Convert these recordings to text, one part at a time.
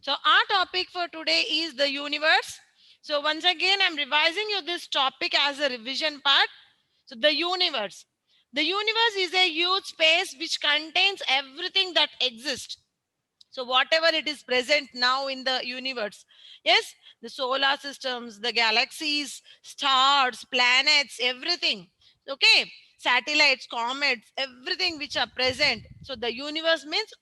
So our topic for today is the universe. So once again, I'm revising you this topic as a revision part. So the universe. The universe is a huge space which contains everything that exists. So whatever it is present now in the universe, yes, the solar systems, the galaxies, stars, planets, everything. Okay, satellites, comets, everything which are present. So the universe means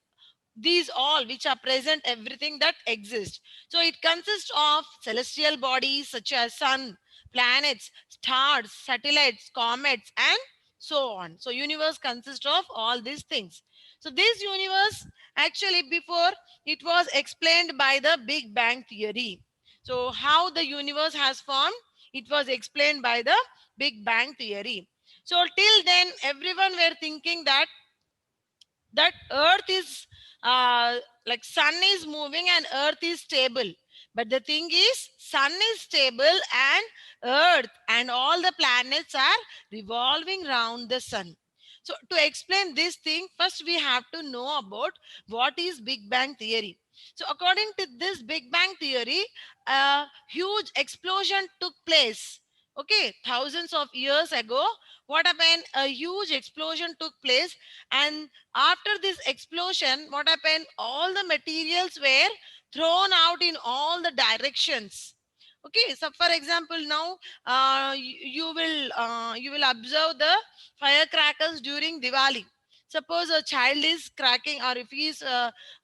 these all which are present, everything that exists. So it consists of celestial bodies such as sun, planets, stars, satellites, comets, and so on. So universe consists of all these things. So this universe, actually, before, it was explained by the Big Bang theory. So how the universe has formed, it was explained by the Big Bang theory. So till then everyone were thinking that earth is like sun is moving and earth is stable. But the thing is, sun is stable and earth and all the planets are revolving around the sun. So to explain this thing, first we have to know about what is Big Bang theory. So according to this Big Bang theory, a huge explosion took place, okay, thousands of years ago. What happened? A huge explosion took place, and after this explosion, what happened? All the materials were thrown out in all the directions. Okay, so for example, now you will observe the firecrackers during Diwali. Suppose a child is cracking, or if he is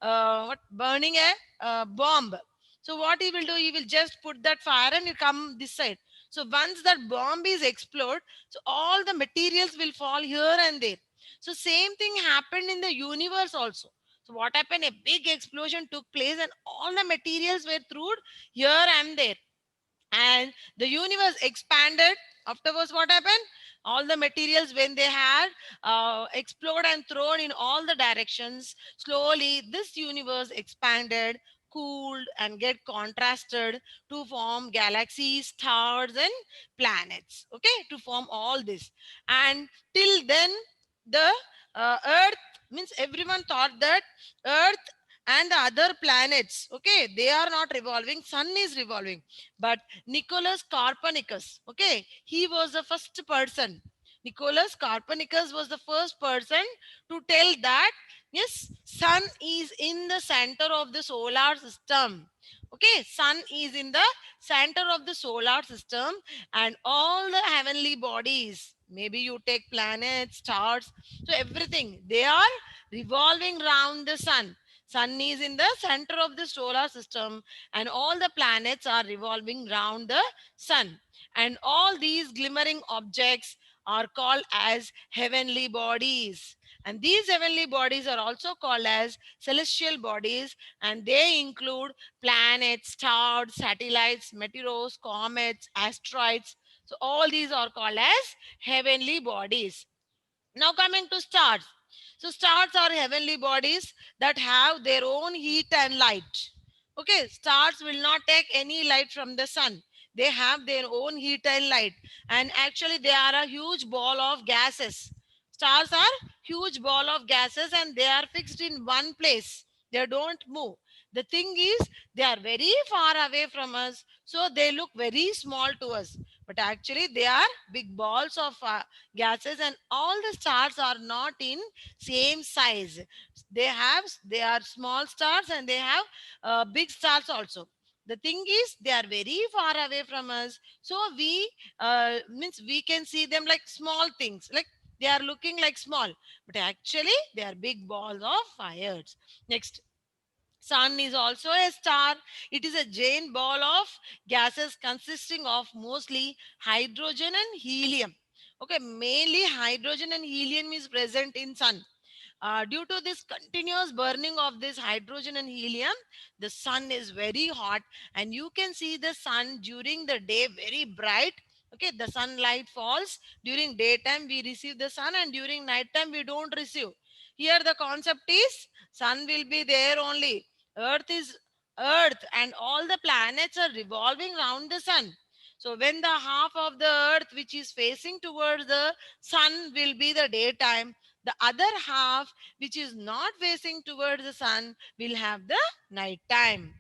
what burning a bomb. So what he will do? He will just put that fire and it come this side. So once that bomb is explode, so all the materials will fall here and there. So same thing happened in the universe also. So what happened? A big explosion took place and all the materials were thrown here and there. And the universe expanded. Afterwards, what happened? All the materials, when they had exploded and thrown in all the directions, slowly this universe expanded, cooled, and get contrasted to form galaxies, stars, and planets. Okay, to form all this. And till then, the earth, means everyone thought that earth and the other planets, okay, they are not revolving, sun is revolving. But Nicholas Copernicus, okay, he was the first person. Nicholas Copernicus was the first person to tell that yes, sun is in the center of the solar system. Okay, sun is in the center of the solar system, and all the heavenly bodies, maybe you take planets, stars, so everything, they are revolving around the sun. Sun is in the center of the solar system, and all the planets are revolving round the sun. And all these glimmering objects are called as heavenly bodies. And these heavenly bodies are also called as celestial bodies, and they include planets, stars, satellites, meteors, comets, asteroids. So all these are called as heavenly bodies. Now coming to stars. So stars are heavenly bodies that have their own heat and light. Okay, stars will not take any light from the sun. They have their own heat and light. And actually they are a huge ball of gases. Stars are huge ball of gases and they are fixed in one place. They don't move. The thing is, they are very far away from us, so they look very small to us. But actually, they are big balls of gases, and all the stars are not in same size. They are small stars and they have big stars also. The thing is, they are very far away from us, so we means we can see them like small things, like they are looking like small, but actually they are big balls of fires. Next, sun is also a star. It is a giant ball of gases consisting of mostly hydrogen and helium. Okay, mainly hydrogen and helium is present in sun. Due to this continuous burning of this hydrogen and helium, the sun is very hot, and you can see the sun during the day very bright. Okay, the sunlight falls during daytime, we receive the sun, and during nighttime we don't receive. Here the concept is sun will be there only. Earth is earth, and all the planets are revolving around the sun. So when the half of the earth which is facing towards the sun will be the daytime, the other half which is not facing towards the sun will have the night time.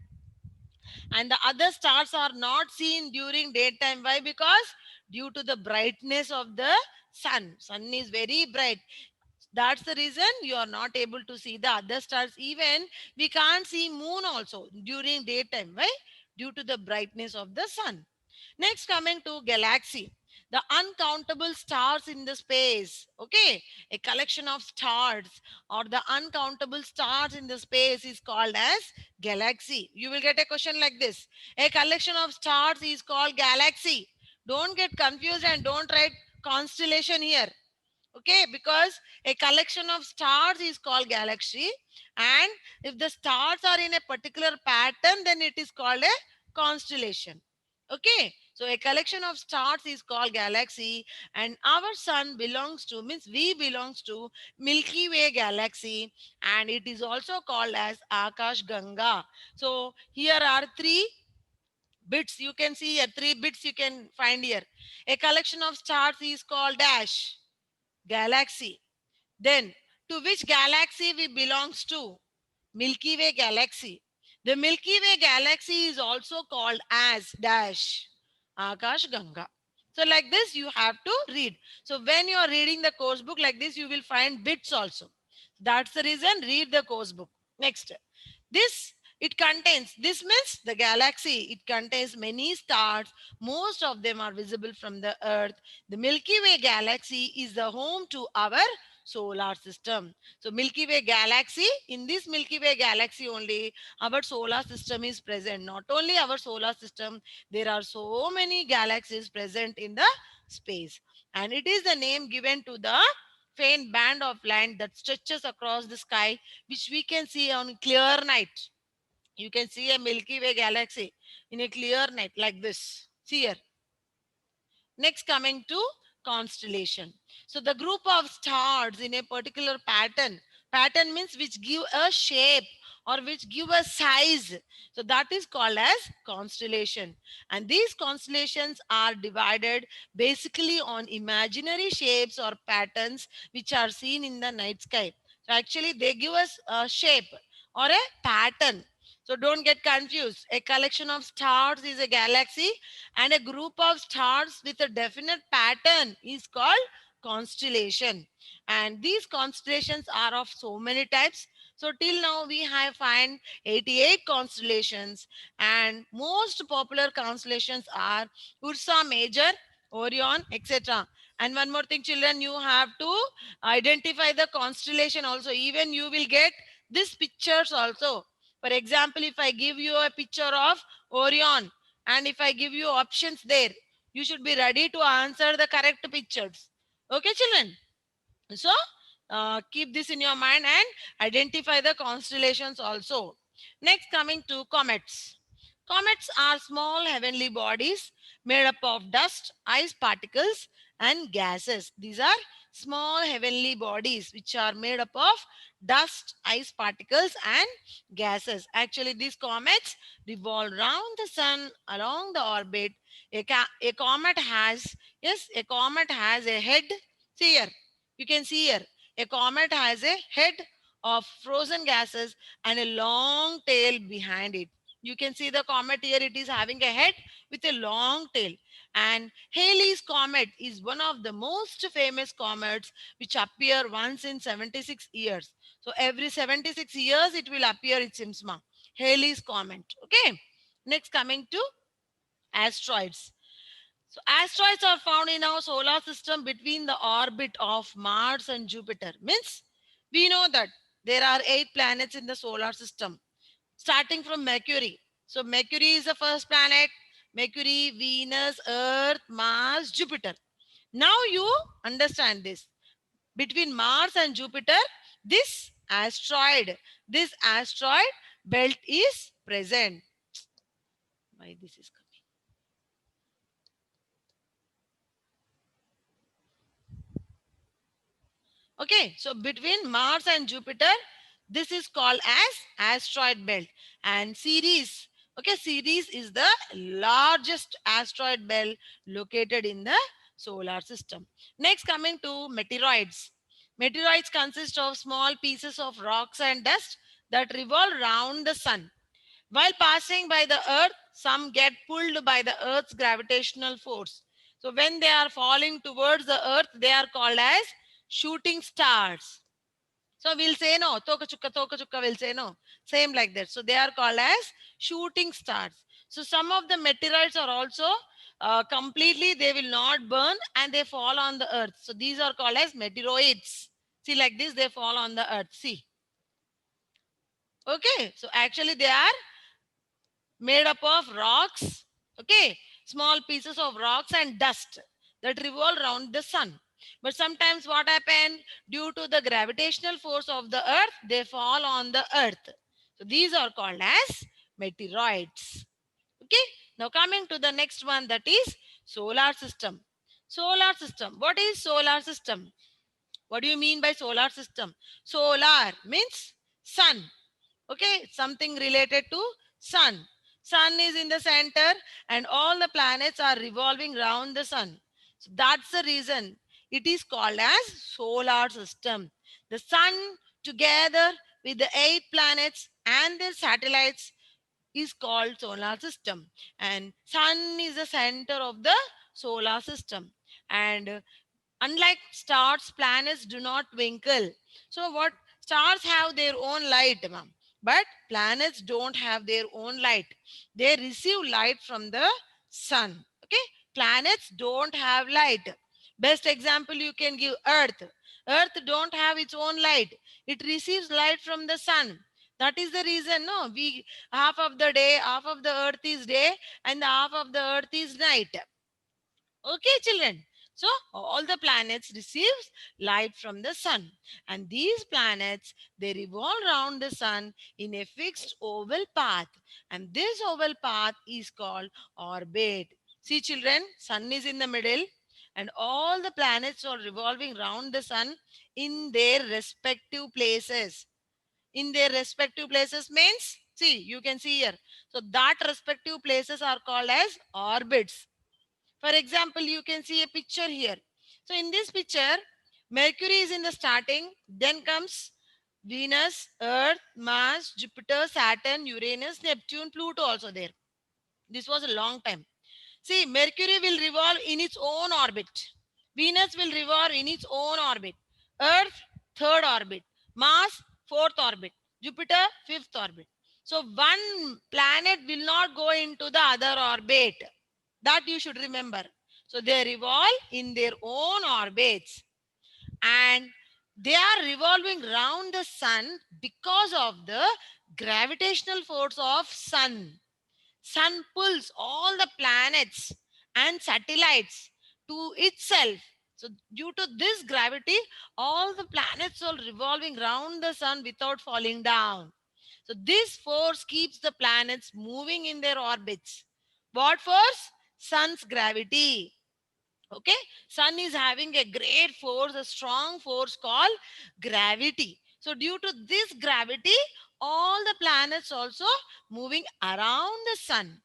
and the other stars are not seen during daytime. Why? Because due to the brightness of the sun. Sun is very bright. That's the reason you are not able to see the other stars. Even we can't see moon also during daytime. Why? Due to the brightness of the sun. Next, coming to galaxy, the uncountable stars in the space. Okay, a collection of stars or the uncountable stars in the space is called as galaxy. You will get a question like this: a collection of stars is called galaxy. Don't get confused and don't write constellation here. Okay, because a collection of stars is called galaxy, and if the stars are in a particular pattern, then it is called a constellation. Okay, so a collection of stars is called galaxy, and our sun belongs to, means we belongs to Milky Way galaxy, and it is also called as Akash Ganga. So here are three bits you can see here, three bits you can find here. A collection of stars is called dash galaxy. Then, to which galaxy we belongs to? Milky Way galaxy. The Milky Way galaxy is also called as dash Akash Ganga. So, like this, you have to read. So, when you are reading the course book like this, you will find bits also. That's the reason. Read the course book. Next, this it contains, this means the galaxy, it contains many stars. Most of them are visible from the earth. The Milky Way galaxy is the home to our solar system. So Milky Way galaxy, in this Milky Way galaxy only our solar system is present. Not only our solar system, there are so many galaxies present in the space, and it is the name given to the faint band of light that stretches across the sky, which we can see on clear night. You can see a Milky Way galaxy in a clear night like this. See here. Next, coming to constellation. So the group of stars in a particular pattern. Pattern means which give a shape or which give a size. So that is called as constellation. And these constellations are divided basically on imaginary shapes or patterns which are seen in the night sky. So actually they give us a shape or a pattern. So don't get confused. A collection of stars is a galaxy, and a group of stars with a definite pattern is called constellation. And these constellations are of so many types. So till now we have find 88 constellations, and most popular constellations are Ursa Major, Orion, etc. And one more thing, children, you have to identify the constellation also. Even you will get these pictures also. For example, if I give you a picture of Orion, and if I give you options there, you should be ready to answer the correct pictures. Okay, children? So, keep this in your mind and identify the constellations also. Next, coming to comets. Comets are small heavenly bodies made up of dust, ice particles, and gases. These are small heavenly bodies which are made up of dust, ice particles, and gases. Actually, these comets revolve around the sun along the orbit. A comet has, yes, a comet has a head. See here, you can see here, a comet has a head of frozen gases and a long tail behind it. You can see the comet here, it is having a head with a long tail. And Halley's Comet is one of the most famous comets which appear once in 76 years. So every 76 years it will appear, it seems, ma. Halley's Comet. Okay. Next, coming to asteroids. So asteroids are found in our solar system between the orbit of Mars and Jupiter. Means we know that there are 8 planets in the solar system, starting from Mercury. So Mercury is the first planet. Mercury, Venus, Earth, Mars, Jupiter. Now you understand this. Between Mars and Jupiter, this asteroid belt is present. Why this is coming? Okay, so between Mars and Jupiter, this is called as asteroid belt. And Ceres, okay, Ceres is the largest asteroid belt located in the solar system. Next, coming to meteoroids. Meteoroids consist of small pieces of rocks and dust that revolve around the sun. While passing by the earth, some get pulled by the earth's gravitational force. So when they are falling towards the earth, they are called as shooting stars. So we'll say no, toka chukka will say no. Same like that. So they are called as shooting stars. So some of the meteorites are also completely, they will not burn and they fall on the earth. So these are called as meteoroids. See, like this, they fall on the earth. See. Okay. So actually, they are made up of rocks, okay, small pieces of rocks and dust that revolve around the sun. But sometimes what happen, due to the gravitational force of the earth, they fall on the earth. So these are called as meteoroids. Okay, now coming to the next one, that is solar system. Solar system, what is solar system? What do you mean by solar system? Solar means sun. Okay, something related to sun. Sun is in the center and all the planets are revolving around the sun. So that's the reason it is called as solar system. The sun together with the 8 planets and their satellites is called solar system, and sun is the center of the solar system. And unlike stars, planets do not twinkle. So what, stars have their own light, ma'am, but planets don't have their own light. They receive light from the sun. Okay, planets don't have light. Best example you can give, earth. Earth don't have its own light. It receives light from the sun. That is the reason, no, we, half of the day, half of the earth is day and the half of the earth is night. Okay, children. So all the planets receives light from the sun, and these planets, they revolve around the sun in a fixed oval path, and this oval path is called orbit. See, children, sun is in the middle, and all the planets are revolving around the sun in their respective places. In their respective places means, see, you can see here. So that respective places are called as orbits. For example, you can see a picture here. So in this picture, Mercury is in the starting, then comes Venus, Earth, Mars, Jupiter, Saturn, Uranus, Neptune, Pluto also there. This was a long time. See, Mercury will revolve in its own orbit. Venus will revolve in its own orbit. Earth, third orbit. Mars, fourth orbit. Jupiter, fifth orbit. So one planet will not go into the other orbit. That you should remember. So they revolve in their own orbits, and they are revolving around the sun because of the gravitational force of sun. Sun pulls all the planets and satellites to itself. So due to this gravity, all the planets are revolving around the sun without falling down. So this force keeps the planets moving in their orbits. What force? Sun's gravity. Okay, sun is having a great force, a strong force called gravity. So due to this gravity, all the planets also moving around the sun.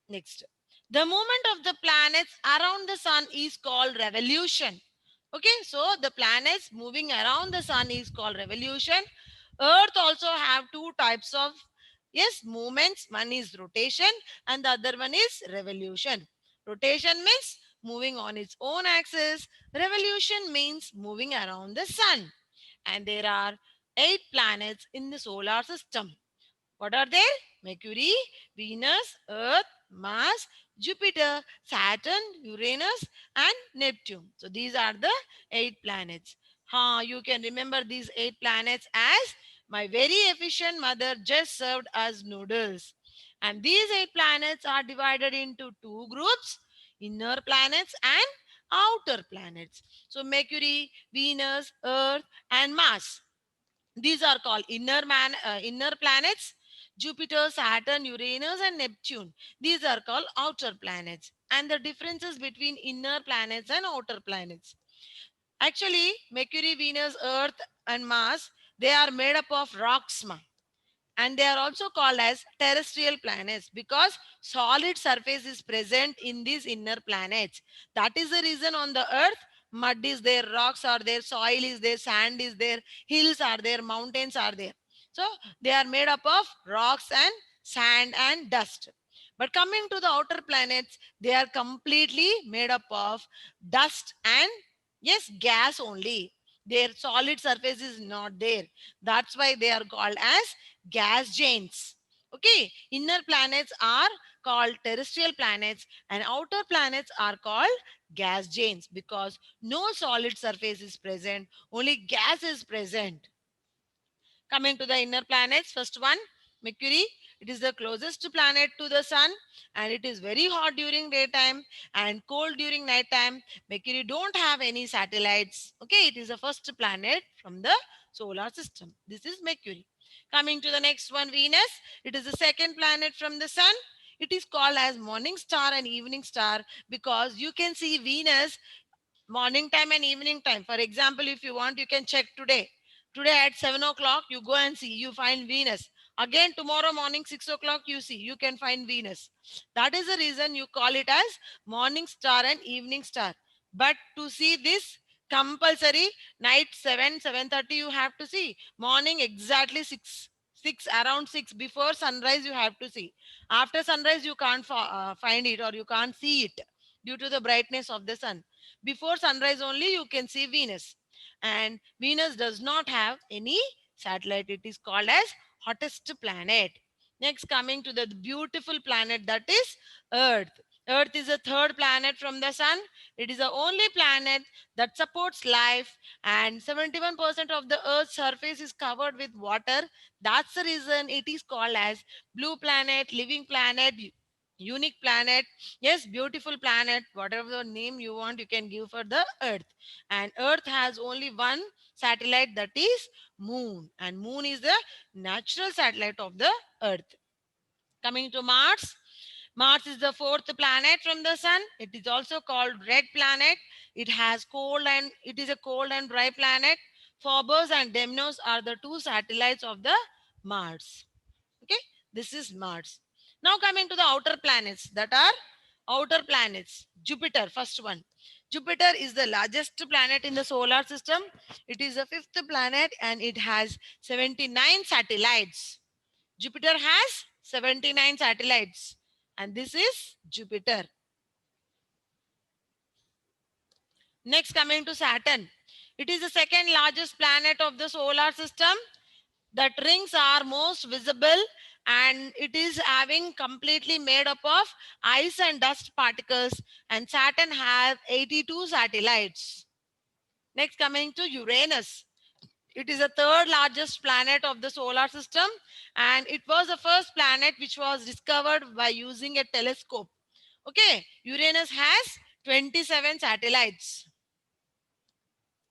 Next, the movement of the planets around the sun is called revolution. Okay, so the planets moving around the sun is called revolution. Earth also have two types of, yes, movements. One is rotation and the other one is revolution. Rotation means moving on its own axis. Revolution means moving around the sun. And there are 8 planets in the solar system. What are they? Mercury, Venus, Earth, Mars, Jupiter, Saturn, Uranus, and Neptune. So these are the 8 planets. You can remember these 8 planets as my very efficient mother just served us noodles. And these 8 planets are divided into two groups, inner planets and outer planets. So Mercury, Venus, Earth, and Mars. These are called inner planets. Jupiter, Saturn, Uranus, and Neptune. These are called outer planets. And the differences between inner planets and outer planets. Actually, Mercury, Venus, Earth, and Mars, they are made up of rocks, and they are also called as terrestrial planets because solid surface is present in these inner planets. That is the reason on the earth, mud is there, rocks are there, soil is there, sand is there, hills are there, mountains are there. So they are made up of rocks and sand and dust. But coming to the outer planets, they are completely made up of dust and, yes, gas only. Their solid surface is not there. That's why they are called as gas giants. Okay, inner planets are called terrestrial planets and outer planets are called gas giants because no solid surface is present, only gas is present. Coming to the inner planets, first one, Mercury. It is the closest planet to the sun and it is very hot during daytime and cold during nighttime. Mercury don't have any satellites. Okay, it is the first planet from the solar system. This is Mercury. Coming to the next one, Venus. It is the second planet from the sun. It is called as morning star and evening star because you can see Venus morning time and evening time. For example, if you want, you can check today. Today at 7 o'clock, you go and see, you find Venus. Again, tomorrow morning, 6 o'clock, you see, you can find Venus. That is the reason you call it as morning star and evening star. But to see this, compulsory night 7, 7:30, you have to see. Morning exactly 6. 6 around 6 before sunrise you have to see. After sunrise you can't find it or you can't see it due to the brightness of the sun. Before sunrise only you can see Venus. And Venus does not have any satellite. It is called as hottest planet. Next, coming to the beautiful planet that is Earth. Earth is the third planet from the sun. It is the only planet that supports life, and 71% of the Earth's surface is covered with water. That's the reason it is called as blue planet, living planet, unique planet. Yes, beautiful planet, whatever the name you want, you can give for the Earth. And Earth has only one satellite, that is Moon. And Moon is the natural satellite of the Earth. Coming to Mars. Mars is the fourth planet from the sun. It is also called red planet. It is a cold and dry planet. Phobos and Deimos are the two satellites of the Mars. Okay, this is Mars. Now coming to the outer planets, that are outer planets. Jupiter, first one. Jupiter is the largest planet in the solar system. It is the fifth planet and it has 79 satellites. Jupiter has 79 satellites. And this is Jupiter. Next, coming to Saturn. It is the second largest planet of the solar system. That rings are most visible and it is having completely made up of ice and dust particles, and Saturn has 82 satellites. Next, coming to Uranus. It is the third largest planet of the solar system and it was the first planet which was discovered by using a telescope. Okay, Uranus has 27 satellites.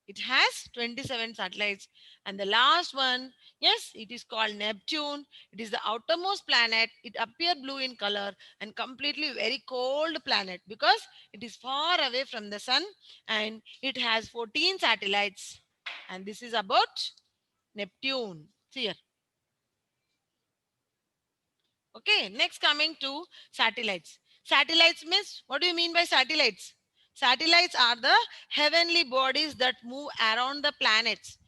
It has 27 satellites. And the last one, yes, it is called Neptune. It is the outermost planet. It appears blue in color and completely very cold planet because it is far away from the sun and it has 14 satellites. And this is about Neptune. See here. Okay, next coming to satellites. Satellites means, what do you mean by satellites? Satellites are the heavenly bodies that move around the planets.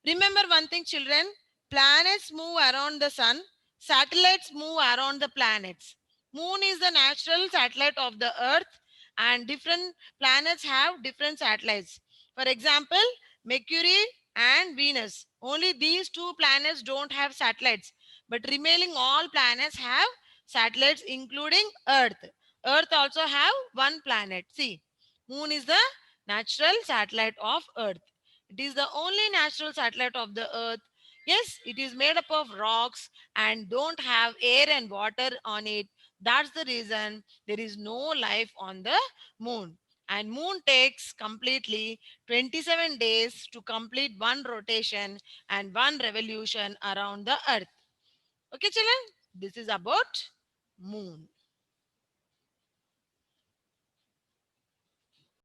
Remember one thing, children, planets move around the sun, satellites move around the planets. Moon is the natural satellite of the Earth, and different planets have different satellites. For example, Mercury and Venus. Only these two planets don't have satellites, but remaining all planets have satellites, including Earth. Earth also have one planet. See, Moon is the natural satellite of Earth. It is the only natural satellite of the Earth. Yes, it is made up of rocks and don't have air and water on it. That's the reason there is no life on the Moon. And Moon takes completely 27 days to complete one rotation and one revolution around the Earth. Okay, children, this is about Moon.